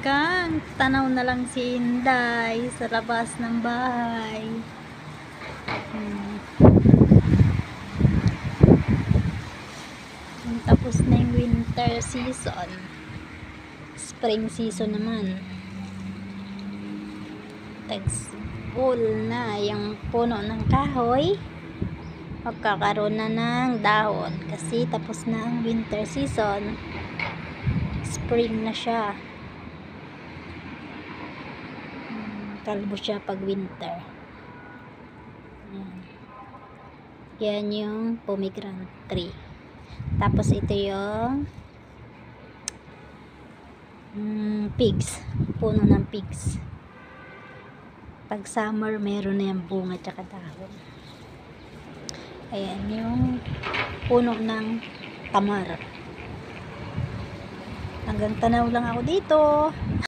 hanggang tanaw na lang si Inday sa labas ng bahay. Tapos na yung winter season, spring season naman. Tag-full na yung puno ng kahoy, magkakaroon na ng dahon kasi tapos na ang winter season, spring na siya. Kalbo siya pag winter. Yan yung pomegranate tree. Tapos ito yung pigs, puno ng pigs. Pag summer meron na yung bunga tsaka dahon. Ayan yung puno ng tamar. Hanggang tanaw lang ako dito.